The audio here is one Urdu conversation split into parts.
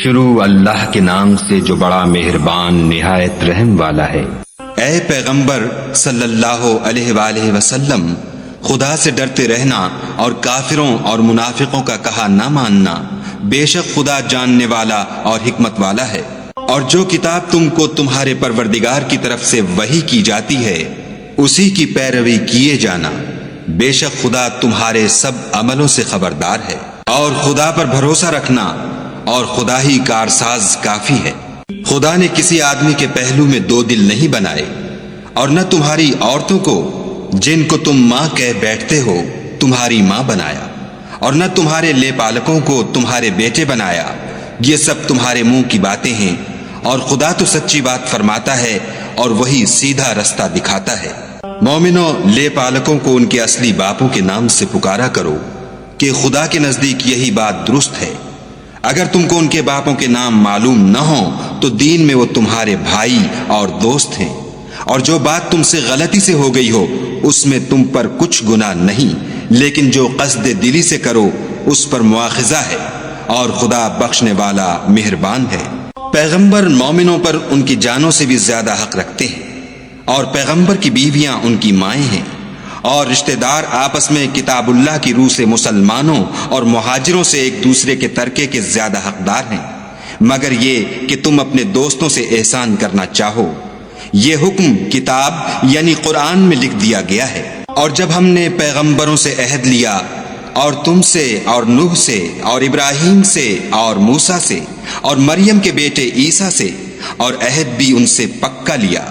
شروع اللہ کے نام سے جو بڑا مہربان نہایت رحم والا ہے۔ اے پیغمبر صلی اللہ علیہ وآلہ وسلم، خدا سے ڈرتے رہنا اور کافروں اور منافقوں کا کہا نہ ماننا، بے شک خدا جاننے والا اور حکمت والا ہے۔ اور جو کتاب تم کو تمہارے پروردگار کی طرف سے وحی کی جاتی ہے اسی کی پیروی کیے جانا، بے شک خدا تمہارے سب عملوں سے خبردار ہے۔ اور خدا پر بھروسہ رکھنا، اور خدا ہی کارساز کافی ہے۔ خدا نے کسی آدمی کے پہلو میں دو دل نہیں بنائے، اور نہ تمہاری عورتوں کو جن کو تم ماں کہہ بیٹھتے ہو تمہاری ماں بنایا، اور نہ تمہارے لے پالکوں کو تمہارے بیٹے بنایا۔ یہ سب تمہارے منہ کی باتیں ہیں، اور خدا تو سچی بات فرماتا ہے اور وہی سیدھا رستہ دکھاتا ہے۔ مومنوں، لے پالکوں کو ان کے اصلی باپوں کے نام سے پکارا کرو کہ خدا کے نزدیک یہی بات درست ہے۔ اگر تم کو ان کے باپوں کے نام معلوم نہ ہوں تو دین میں وہ تمہارے بھائی اور دوست ہیں، اور جو بات تم سے غلطی سے ہو گئی ہو اس میں تم پر کچھ گناہ نہیں، لیکن جو قصد دلی سے کرو اس پر مواخذہ ہے، اور خدا بخشنے والا مہربان ہے۔ پیغمبر مومنوں پر ان کی جانوں سے بھی زیادہ حق رکھتے ہیں، اور پیغمبر کی بیویاں ان کی مائیں ہیں، اور رشتہ دار آپس میں کتاب اللہ کی روح سے مسلمانوں اور مہاجروں سے ایک دوسرے کے ترکے کے زیادہ حقدار ہیں، مگر یہ کہ تم اپنے دوستوں سے احسان کرنا چاہو۔ یہ حکم کتاب یعنی قرآن میں لکھ دیا گیا ہے۔ اور جب ہم نے پیغمبروں سے عہد لیا، اور تم سے اور نوح سے اور ابراہیم سے اور موسیٰ سے اور مریم کے بیٹے عیسیٰ سے، اور عہد بھی ان سے پکا لیا،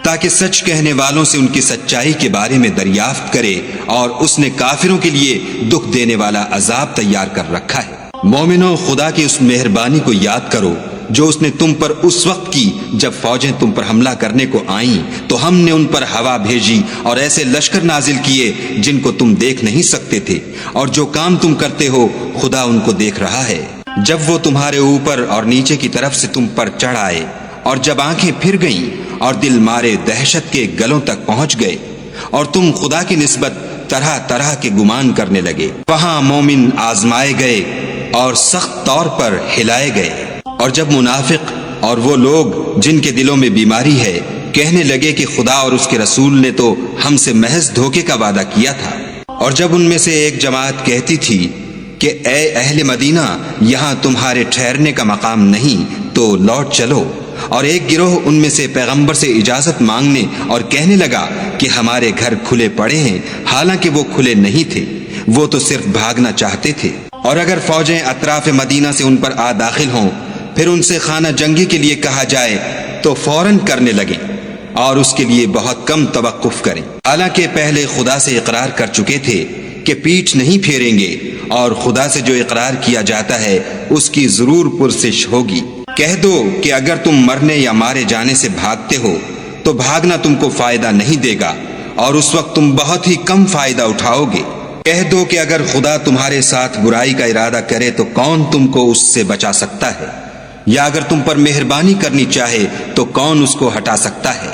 تاکہ سچ کہنے والوں سے ان کی سچائی کے بارے میں دریافت کرے، اور اس نے کافروں کے لیے دکھ دینے والا عذاب تیار کر رکھا ہے۔ مومنوں، خدا کی اس مہربانی کو یاد کرو جو اس نے تم پر اس وقت کی جب فوجیں تم پر حملہ کرنے کو آئیں تو ہم نے ان پر ہوا بھیجی اور ایسے لشکر نازل کیے جن کو تم دیکھ نہیں سکتے تھے، اور جو کام تم کرتے ہو خدا ان کو دیکھ رہا ہے۔ جب وہ تمہارے اوپر اور نیچے کی طرف سے تم پر چڑھ آئے، اور جب آنکھیں پھر گئیں اور دل مارے دہشت کے گلوں تک پہنچ گئے، اور تم خدا کی نسبت طرح طرح کے گمان کرنے لگے، وہاں مومن آزمائے گئے اور سخت طور پر ہلائے گئے۔ اور جب منافق اور وہ لوگ جن کے دلوں میں بیماری ہے کہنے لگے کہ خدا اور اس کے رسول نے تو ہم سے محض دھوکے کا وعدہ کیا تھا، اور جب ان میں سے ایک جماعت کہتی تھی کہ اے اہل مدینہ، یہاں تمہارے ٹھہرنے کا مقام نہیں تو لوٹ چلو، اور ایک گروہ ان میں سے پیغمبر سے اجازت مانگنے اور کہنے لگا کہ ہمارے گھر کھلے پڑے ہیں، حالانکہ وہ کھلے نہیں تھے، وہ تو صرف بھاگنا چاہتے تھے۔ اور اگر فوجیں اطراف مدینہ سے ان پر آ داخل ہوں، پھر ان سے خانہ جنگی کے لیے کہا جائے تو فوراً کرنے لگیں، اور اس کے لیے بہت کم توقف کریں، حالانکہ پہلے خدا سے اقرار کر چکے تھے کہ پیٹھ نہیں پھیریں گے، اور خدا سے جو اقرار کیا جاتا ہے اس کی ضرور پرسش ہوگی۔ کہہ دو کہ اگر تم مرنے یا مارے جانے سے بھاگتے ہو تو بھاگنا تم کو فائدہ نہیں دے گا، اور اس وقت تم بہت ہی کم فائدہ اٹھاؤ گے۔ کہہ دو کہ اگر خدا تمہارے ساتھ برائی کا ارادہ کرے تو کون تم کو اس سے بچا سکتا ہے، یا اگر تم پر مہربانی کرنی چاہے تو کون اس کو ہٹا سکتا ہے۔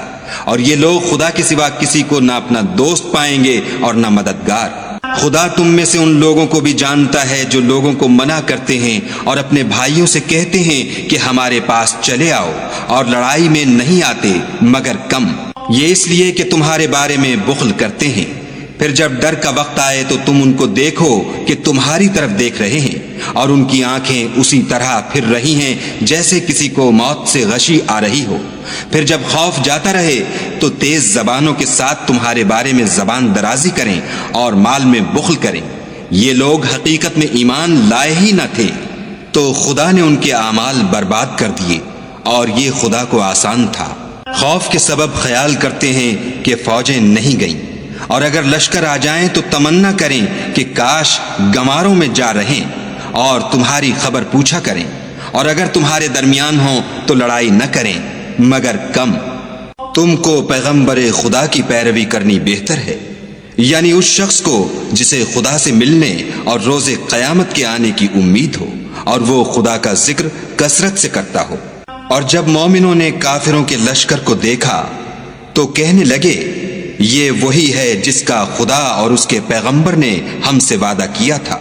اور یہ لوگ خدا کے سوا کسی کو نہ اپنا دوست پائیں گے اور نہ مددگار۔ خدا تم میں سے ان لوگوں کو بھی جانتا ہے جو لوگوں کو منع کرتے ہیں اور اپنے بھائیوں سے کہتے ہیں کہ ہمارے پاس چلے آؤ، اور لڑائی میں نہیں آتے مگر کم، یہ اس لیے کہ تمہارے بارے میں بخل کرتے ہیں۔ پھر جب ڈر کا وقت آئے تو تم ان کو دیکھو کہ تمہاری طرف دیکھ رہے ہیں، اور ان کی آنکھیں اسی طرح پھر رہی ہیں جیسے کسی کو موت سے غشی آ رہی ہو۔ پھر جب خوف جاتا رہے تو تیز زبانوں کے ساتھ تمہارے بارے میں زبان درازی کریں اور مال میں بخل کریں۔ یہ لوگ حقیقت میں ایمان لائے ہی نہ تھے، تو خدا نے ان کے اعمال برباد کر دیے، اور یہ خدا کو آسان تھا۔ خوف کے سبب خیال کرتے ہیں کہ فوجیں نہیں گئیں، اور اگر لشکر آ جائیں تو تمنا کریں کہ کاش گماروں میں جا رہیں، اور تمہاری خبر پوچھا کریں، اور اگر تمہارے درمیان ہوں تو لڑائی نہ کریں مگر کم۔ تم کو پیغمبر خدا کی پیروی کرنی بہتر ہے، یعنی اس شخص کو جسے خدا سے ملنے اور روز قیامت کے آنے کی امید ہو، اور وہ خدا کا ذکر کثرت سے کرتا ہو۔ اور جب مومنوں نے کافروں کے لشکر کو دیکھا تو کہنے لگے یہ وہی ہے جس کا خدا اور اس کے پیغمبر نے ہم سے وعدہ کیا تھا،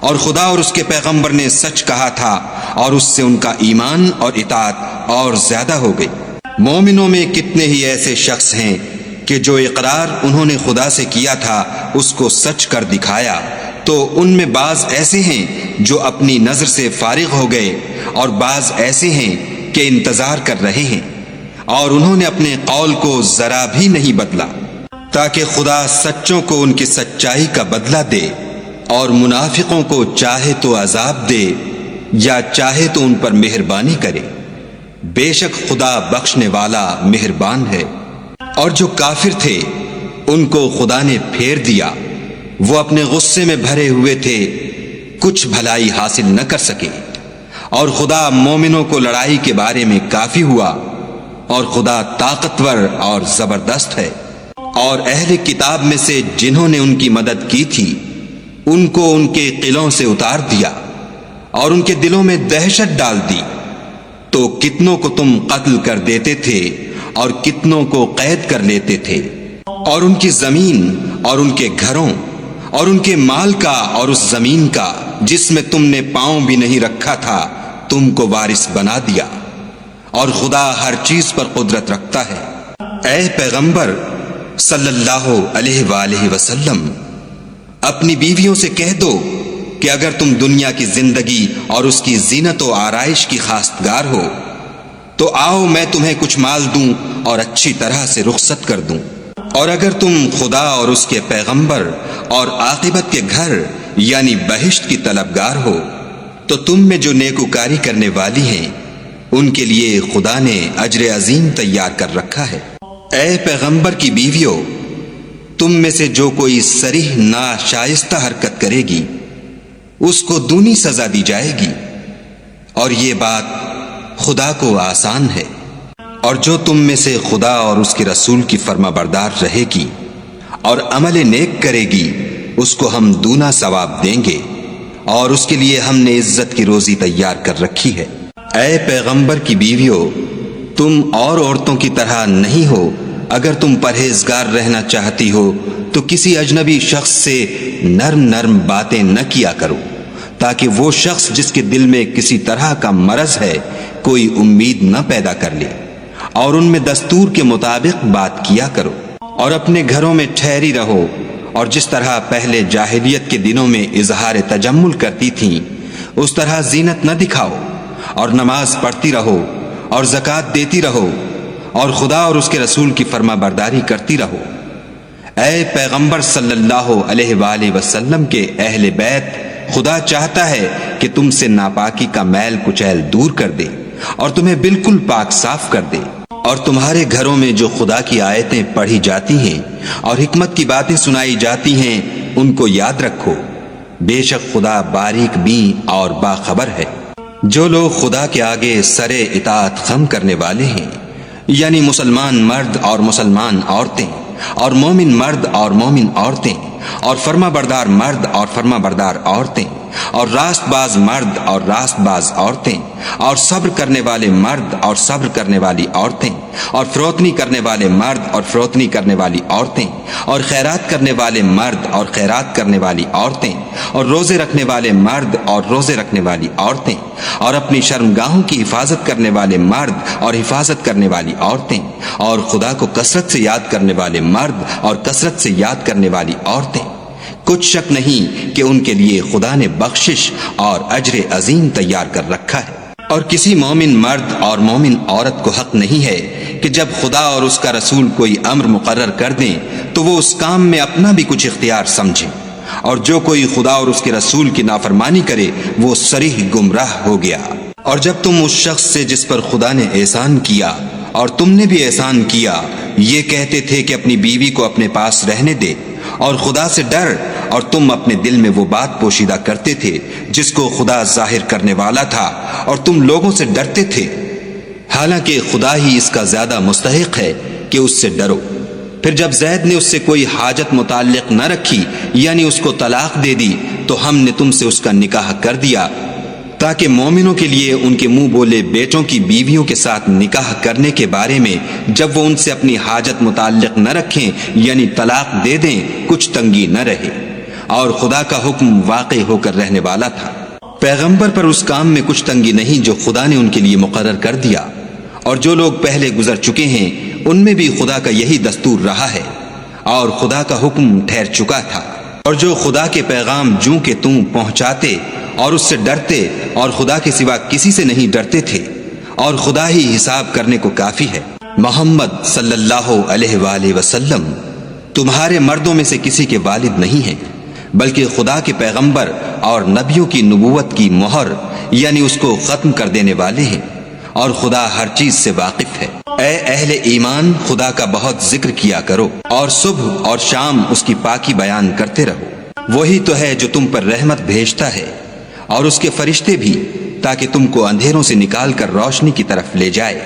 اور خدا اور اس کے پیغمبر نے سچ کہا تھا اور اس سے ان کا ایمان اور اطاعت اور زیادہ ہو گئی۔ مومنوں میں کتنے ہی ایسے شخص ہیں کہ جو اقرار انہوں نے خدا سے کیا تھا اس کو سچ کر دکھایا، تو ان میں بعض ایسے ہیں جو اپنی نظر سے فارغ ہو گئے اور بعض ایسے ہیں کہ انتظار کر رہے ہیں، اور انہوں نے اپنے قول کو ذرا بھی نہیں بدلا، تاکہ خدا سچوں کو ان کی سچائی کا بدلہ دے اور منافقوں کو چاہے تو عذاب دے یا چاہے تو ان پر مہربانی کرے۔ بے شک خدا بخشنے والا مہربان ہے۔ اور جو کافر تھے ان کو خدا نے پھیر دیا، وہ اپنے غصے میں بھرے ہوئے تھے، کچھ بھلائی حاصل نہ کر سکے، اور خدا مومنوں کو لڑائی کے بارے میں کافی ہوا، اور خدا طاقتور اور زبردست ہے۔ اور اہل کتاب میں سے جنہوں نے ان کی مدد کی تھی ان کو ان کے قلعوں سے اتار دیا اور ان کے دلوں میں دہشت ڈال دی، تو کتنوں کو تم قتل کر دیتے تھے اور کتنوں کو قید کر لیتے تھے، اور ان کی زمین اور ان کے گھروں اور ان کے مال کا اور اس زمین کا جس میں تم نے پاؤں بھی نہیں رکھا تھا تم کو وارث بنا دیا، اور خدا ہر چیز پر قدرت رکھتا ہے۔ اے پیغمبر صلی اللہ علیہ وآلہ وسلم، اپنی بیویوں سے کہہ دو کہ اگر تم دنیا کی زندگی اور اس کی زینت و آرائش کی خواستگار ہو تو آؤ میں تمہیں کچھ مال دوں اور اچھی طرح سے رخصت کر دوں، اور اگر تم خدا اور اس کے پیغمبر اور عاقبت کے گھر یعنی بہشت کی طلبگار ہو تو تم میں جو نیکوکاری کرنے والی ہیں ان کے لیے خدا نے اجر عظیم تیار کر رکھا ہے۔ اے پیغمبر کی بیویوں، تم میں سے جو کوئی صریح ناشائستہ حرکت کرے گی اس کو دونی سزا دی جائے گی، اور یہ بات خدا کو آسان ہے۔ اور جو تم میں سے خدا اور اس کے رسول کی فرما بردار رہے گی اور عمل نیک کرے گی اس کو ہم دونا ثواب دیں گے، اور اس کے لیے ہم نے عزت کی روزی تیار کر رکھی ہے۔ اے پیغمبر کی بیویوں، تم اور عورتوں کی طرح نہیں ہو، اگر تم پرہیزگار رہنا چاہتی ہو تو کسی اجنبی شخص سے نرم نرم باتیں نہ کیا کرو، تاکہ وہ شخص جس کے دل میں کسی طرح کا مرض ہے کوئی امید نہ پیدا کر لے، اور ان میں دستور کے مطابق بات کیا کرو، اور اپنے گھروں میں ٹھہری رہو، اور جس طرح پہلے جاہلیت کے دنوں میں اظہار تجمل کرتی تھیں اس طرح زینت نہ دکھاؤ، اور نماز پڑھتی رہو اور زکوٰۃ دیتی رہو، اور خدا اور اس کے رسول کی فرما برداری کرتی رہو۔ اے پیغمبر صلی اللہ علیہ وآلہ وسلم کے اہل بیت، خدا چاہتا ہے کہ تم سے ناپاکی کا میل کچیل دور کر دے اور تمہیں بالکل پاک صاف کر دے، اور تمہارے گھروں میں جو خدا کی آیتیں پڑھی جاتی ہیں اور حکمت کی باتیں سنائی جاتی ہیں ان کو یاد رکھو، بے شک خدا باریک بین اور باخبر ہے۔ جو لوگ خدا کے آگے سر اطاعت خم کرنے والے ہیں، یعنی مسلمان مرد اور مسلمان عورتیں، اور مومن مرد اور مومن عورتیں، اور فرما بردار مرد اور فرما بردار عورتیں، اور راست باز مرد اور راست باز عورتیں، اور صبر کرنے والے مرد اور صبر کرنے والی عورتیں، اور فروتنی کرنے والے مرد اور فروتنی کرنے والی عورتیں، اور خیرات کرنے والے مرد اور خیرات کرنے والی عورتیں، اور روزے رکھنے والے مرد اور روزے رکھنے والی عورتیں، اور اپنی شرمگاہوں کی حفاظت کرنے والے مرد اور حفاظت کرنے والی عورتیں، اور خدا کو کثرت سے یاد کرنے والے مرد اور کثرت سے یاد کرنے والی عورتیں۔ کچھ شک نہیں کہ ان کے لیے خدا نے بخشش اور اجر عظیم تیار کر رکھا ہے۔ اور کسی مومن مرد اور مومن عورت کو حق نہیں ہے کہ جب خدا اور اس کا رسول کوئی امر مقرر کر دیں تو وہ اس کام میں اپنا بھی کچھ اختیار سمجھے، اور جو کوئی خدا اور اس کے رسول کی نافرمانی کرے وہ صریح گمراہ ہو گیا۔ اور جب تم اس شخص سے جس پر خدا نے احسان کیا اور تم نے بھی احسان کیا یہ کہتے تھے کہ اپنی بیوی کو اپنے پاس رہنے دے اور خدا سے ڈر، اور تم اپنے دل میں وہ بات پوشیدہ کرتے تھے جس کو خدا ظاہر کرنے والا تھا، اور تم لوگوں سے ڈرتے تھے، حالانکہ خدا ہی اس کا زیادہ مستحق ہے کہ اس سے ڈرو۔ پھر جب زید نے اس سے کوئی حاجت متعلق نہ رکھی یعنی اس کو طلاق دے دی تو ہم نے تم سے اس کا نکاح کر دیا، تاکہ مومنوں کے لیے ان کے منہ بولے بیٹوں کی بیویوں کے ساتھ نکاح کرنے کے بارے میں جب وہ ان سے اپنی حاجت متعلق نہ رکھیں یعنی طلاق دے دیں کچھ تنگی نہ رہے، اور خدا کا حکم واقع ہو کر رہنے والا تھا۔ پیغمبر پر اس کام میں کچھ تنگی نہیں جو خدا نے ان کے لیے مقرر کر دیا، اور جو لوگ پہلے گزر چکے ہیں ان میں بھی خدا کا یہی دستور رہا ہے، اور خدا کا حکم ٹھہر چکا تھا۔ اور جو خدا کے پیغام جوں کہ تم پہنچاتے اور اس سے ڈرتے اور خدا کے سوا کسی سے نہیں ڈرتے تھے، اور خدا ہی حساب کرنے کو کافی ہے۔ محمد صلی اللہ علیہ وآلہ وسلم تمہارے مردوں میں سے کسی کے والد نہیں ہیں، بلکہ خدا کے پیغمبر اور نبیوں کی نبوت کی مہر یعنی اس کو ختم کر دینے والے ہیں، اور خدا ہر چیز سے واقف ہے۔ اے اہل ایمان، خدا کا بہت ذکر کیا کرو اور صبح اور شام اس کی پاکی بیان کرتے رہو۔ وہی تو ہے جو تم پر رحمت بھیجتا ہے، اور اس کے فرشتے بھی، تاکہ تم کو اندھیروں سے نکال کر روشنی کی طرف لے جائے،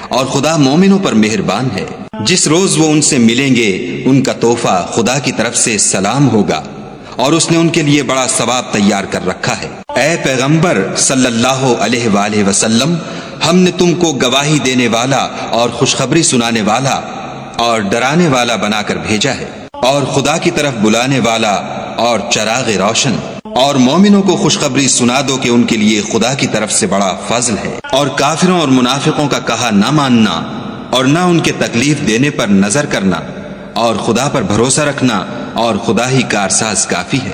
اور خدا مومنوں پر مہربان ہے۔ جس روز وہ ان سے ملیں گے ان کا تحفہ خدا کی طرف سے سلام ہوگا، اور اس نے ان کے لیے بڑا ثواب تیار کر رکھا ہے۔ اے پیغمبر صلی اللہ علیہ وآلہ وسلم، ہم نے تم کو گواہی دینے والا اور خوشخبری سنانے والا اور ڈرانے والا بنا کر بھیجا ہے، اور خدا کی طرف بلانے والا اور چراغ روشن۔ اور مومنوں کو خوشخبری سنا دو کہ ان کے لیے خدا کی طرف سے بڑا فضل ہے، اور کافروں اور منافقوں کا کہا نہ ماننا اور نہ ان کے تکلیف دینے پر نظر کرنا، اور خدا پر بھروسہ رکھنا، اور خدا ہی کارساز کافی ہے۔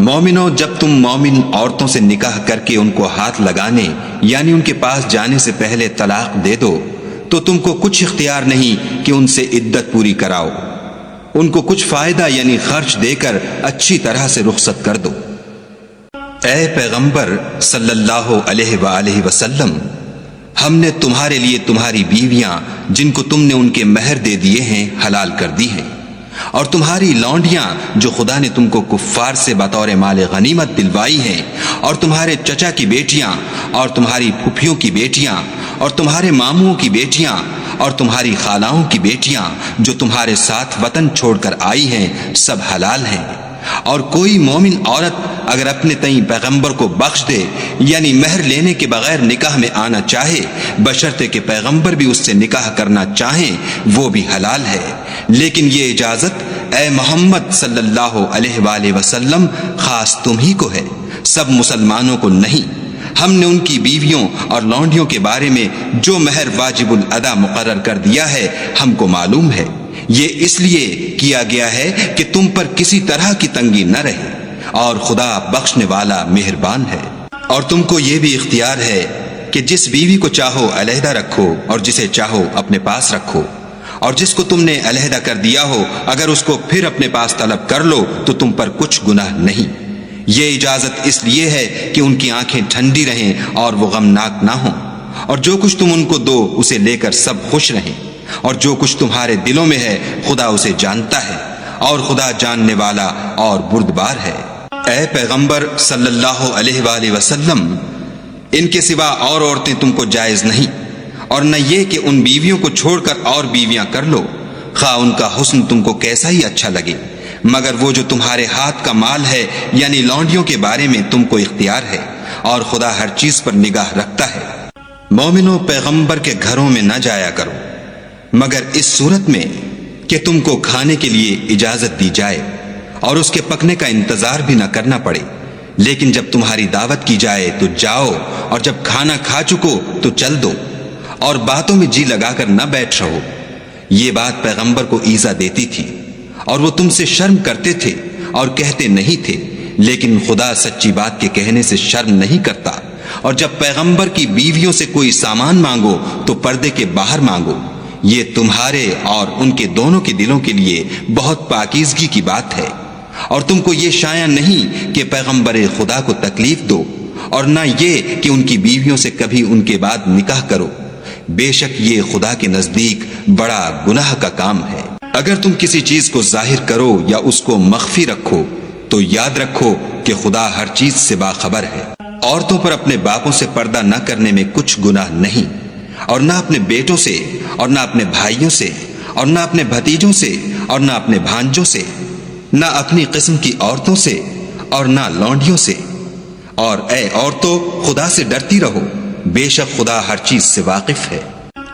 مومنوں، جب تم مومن عورتوں سے نکاح کر کے ان کو ہاتھ لگانے یعنی ان کے پاس جانے سے پہلے طلاق دے دو تو تم کو کچھ اختیار نہیں کہ ان سے عدت پوری کراؤ، ان کو کچھ فائدہ یعنی خرچ دے کر اچھی طرح سے رخصت کر دو۔ اے پیغمبر صلی اللہ علیہ وآلہ وسلم، ہم نے تمہارے لیے تمہاری بیویاں جن کو تم نے ان کے مہر دے دیے ہیں حلال کر دی ہیں، اور تمہاری لونڈیاں جو خدا نے تم کو کفار سے بطور مال غنیمت دلوائی ہیں، اور تمہارے چچا کی بیٹیاں اور تمہاری پھپھیوں کی بیٹیاں اور تمہارے ماموں کی بیٹیاں اور تمہاری خالاؤں کی بیٹیاں جو تمہارے ساتھ وطن چھوڑ کر آئی ہیں، سب حلال ہیں۔ اور کوئی مومن عورت اگر اپنے تئیں پیغمبر کو بخش دے یعنی مہر لینے کے بغیر نکاح میں آنا چاہے، بشرطے کہ پیغمبر بھی اس سے نکاح کرنا چاہیں، وہ بھی حلال ہے۔ لیکن یہ اجازت اے محمد صلی اللہ علیہ وآلہ وسلم خاص تم ہی کو ہے، سب مسلمانوں کو نہیں۔ ہم نے ان کی بیویوں اور لونڈیوں کے بارے میں جو مہر واجب الادا مقرر کر دیا ہے ہم کو معلوم ہے۔ یہ اس لیے کیا گیا ہے کہ تم پر کسی طرح کی تنگی نہ رہے، اور خدا بخشنے والا مہربان ہے۔ اور تم کو یہ بھی اختیار ہے کہ جس بیوی کو چاہو علیحدہ رکھو اور جسے چاہو اپنے پاس رکھو، اور جس کو تم نے علیحدہ کر دیا ہو اگر اس کو پھر اپنے پاس طلب کر لو تو تم پر کچھ گناہ نہیں۔ یہ اجازت اس لیے ہے کہ ان کی آنکھیں ٹھنڈی رہیں اور وہ غمناک نہ ہوں، اور جو کچھ تم ان کو دو اسے لے کر سب خوش رہیں، اور جو کچھ تمہارے دلوں میں ہے خدا اسے جانتا ہے، اور خدا جاننے والا اور بردبار ہے۔ اے پیغمبر صلی اللہ علیہ وآلہ وسلم، ان کے سوا اور عورتیں تم کو جائز نہیں، اور نہ یہ کہ ان بیویوں کو چھوڑ کر اور بیویاں کر لو، خواہ ان کا حسن تم کو کیسا ہی اچھا لگے، مگر وہ جو تمہارے ہاتھ کا مال ہے یعنی لونڈیوں کے بارے میں تم کو اختیار ہے، اور خدا ہر چیز پر نگاہ رکھتا ہے۔ مومنوں، پیغمبر کے گھروں میں نہ جایا کرو مگر اس صورت میں کہ تم کو کھانے کے لیے اجازت دی جائے اور اس کے پکنے کا انتظار بھی نہ کرنا پڑے، لیکن جب تمہاری دعوت کی جائے تو جاؤ، اور جب کھانا کھا چکو تو چل دو، اور باتوں میں جی لگا کر نہ بیٹھ رہو۔ یہ بات پیغمبر کو ایذا دیتی تھی، اور وہ تم سے شرم کرتے تھے اور کہتے نہیں تھے، لیکن خدا سچی بات کے کہنے سے شرم نہیں کرتا۔ اور جب پیغمبر کی بیویوں سے کوئی سامان مانگو تو پردے کے باہر مانگو، یہ تمہارے اور ان کے دونوں کے دلوں کے لیے بہت پاکیزگی کی بات ہے۔ اور تم کو یہ شایع نہیں کہ پیغمبر خدا کو تکلیف دو، اور نہ یہ کہ ان کی بیویوں سے کبھی ان کے بعد نکاح کرو، بے شک یہ خدا کے نزدیک بڑا گناہ کا کام ہے۔ اگر تم کسی چیز کو ظاہر کرو یا اس کو مخفی رکھو تو یاد رکھو کہ خدا ہر چیز سے باخبر ہے۔ عورتوں پر اپنے باپوں سے پردہ نہ کرنے میں کچھ گناہ نہیں، اور نہ اپنے بیٹوں سے، اور نہ اپنے بھائیوں سے، اور نہ اپنے بھتیجوں سے، اور نہ اپنے بھانجوں سے، نہ اپنی قسم کی عورتوں سے، اور نہ لونڈیوں سے۔ اور اے عورتوں، خدا سے ڈرتی رہو، بے شک خدا ہر چیز سے واقف ہے۔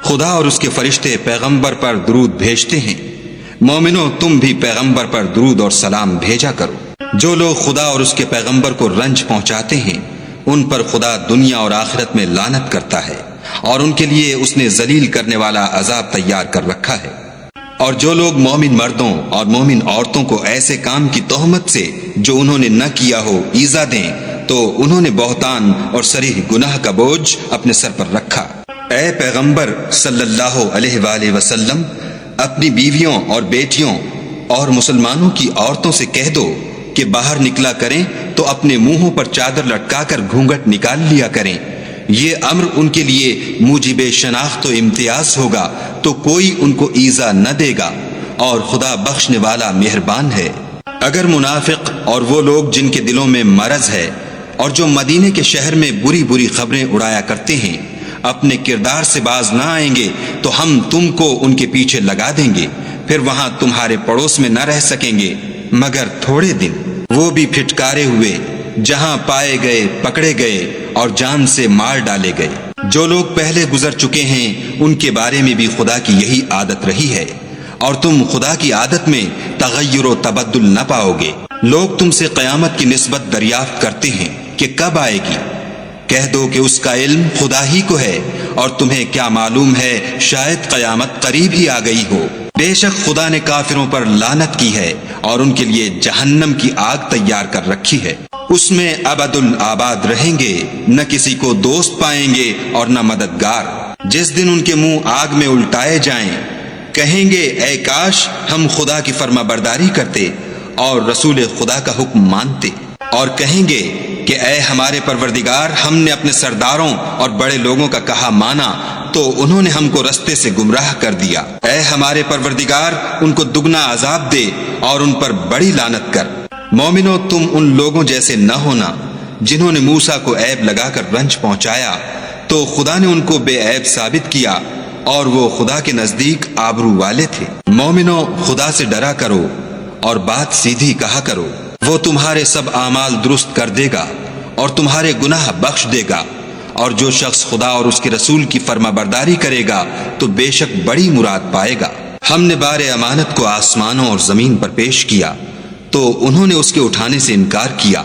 خدا اور اس کے فرشتے پیغمبر پر درود بھیجتے ہیں، مومنوں تم بھی پیغمبر پر درود اور سلام بھیجا کرو۔ جو لوگ خدا اور اس کے پیغمبر کو رنج پہنچاتے ہیں ان پر خدا دنیا اور آخرت میں لعنت کرتا ہے اور ان کے لیے اس نے ذلیل کرنے والا عذاب تیار کر رکھا ہے۔ اور جو لوگ مومن مردوں اور مومن عورتوں کو ایسے کام کی تہمت سے جو انہوں نے نہ کیا ہو ایذا دیں تو انہوں نے بہتان اور صریح گناہ کا بوجھ اپنے سر پر رکھا۔ اے پیغمبر صلی اللہ علیہ وآلہ وسلم، اپنی بیویوں اور بیٹیوں اور مسلمانوں کی عورتوں سے کہہ دو کہ باہر نکلا کریں تو اپنے منہوں پر چادر لٹکا کر گھونگھٹ نکال لیا کریں۔ یہ امر ان کے لیے موجب شناخت و امتیاز ہوگا تو کوئی ان کو ایذا نہ دے گا، اور خدا بخشنے والا مہربان ہے۔ اگر منافق اور وہ لوگ جن کے دلوں میں مرض ہے اور جو مدینے کے شہر میں بری بری خبریں اڑایا کرتے ہیں اپنے کردار سے باز نہ آئیں گے تو ہم تم کو ان کے پیچھے لگا دیں گے، پھر وہاں تمہارے پڑوس میں نہ رہ سکیں گے مگر تھوڑے دن، وہ بھی پھٹکارے ہوئے، جہاں پائے گئے پکڑے گئے اور جان سے مار ڈالے گئے۔ جو لوگ پہلے گزر چکے ہیں ان کے بارے میں بھی خدا کی یہی عادت رہی ہے، اور تم خدا کی عادت میں تغیر و تبدل نہ پاؤ گے۔ لوگ تم سے قیامت کی نسبت دریافت کرتے ہیں کہ کب آئے گی، کہہ دو کہ اس کا علم خدا ہی کو ہے، اور تمہیں کیا معلوم ہے شاید قیامت قریب ہی آ گئی ہو۔ بے شک خدا نے کافروں پر لعنت کی ہے اور ان کے لیے جہنم کی آگ تیار کر رکھی ہے، اس میں ابد الآباد رہیں گے، نہ کسی کو دوست پائیں گے اور نہ مددگار۔ جس دن ان کے منہ آگ میں الٹائے جائیں کہیں گے اے کاش ہم خدا کی فرما برداری کرتے اور رسول خدا کا حکم مانتے، اور کہیں گے کہ اے ہمارے پروردگار، ہم نے اپنے سرداروں اور بڑے لوگوں کا کہا مانا تو انہوں نے ہم کو رستے سے گمراہ کر دیا۔ اے ہمارے پروردگار، ان کو دگنا عذاب دے اور ان پر بڑی لعنت کر۔ مومنو، تم ان لوگوں جیسے نہ ہونا جنہوں نے موسیٰ کو عیب لگا کر رنج پہنچایا تو خدا نے ان کو بے عیب ثابت کیا اور وہ خدا کے نزدیک آبرو والے تھے۔ مومنو، خدا سے ڈرا کرو اور بات سیدھی کہا کرو، وہ تمہارے سب اعمال درست کر دے گا اور تمہارے گناہ بخش دے گا، اور جو شخص خدا اور اس کے رسول کی فرما برداری کرے گا تو بے شک بڑی مراد پائے گا۔ ہم نے بار امانت کو آسمانوں اور زمین پر پیش کیا تو انہوں نے اس کے اٹھانے سے انکار کیا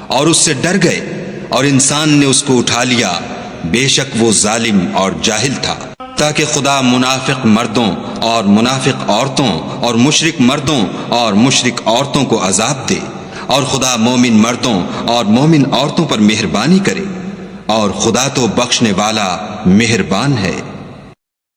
اور اس سے ڈر گئے، اور انسان نے اس کو اٹھا لیا، بے شک وہ ظالم اور جاہل تھا، تاکہ خدا منافق مردوں اور منافق عورتوں اور مشرک مردوں اور مشرک عورتوں کو عذاب دے، اور خدا مومن مردوں اور مومن عورتوں پر مہربانی کرے، اور خدا تو بخشنے والا مہربان ہے۔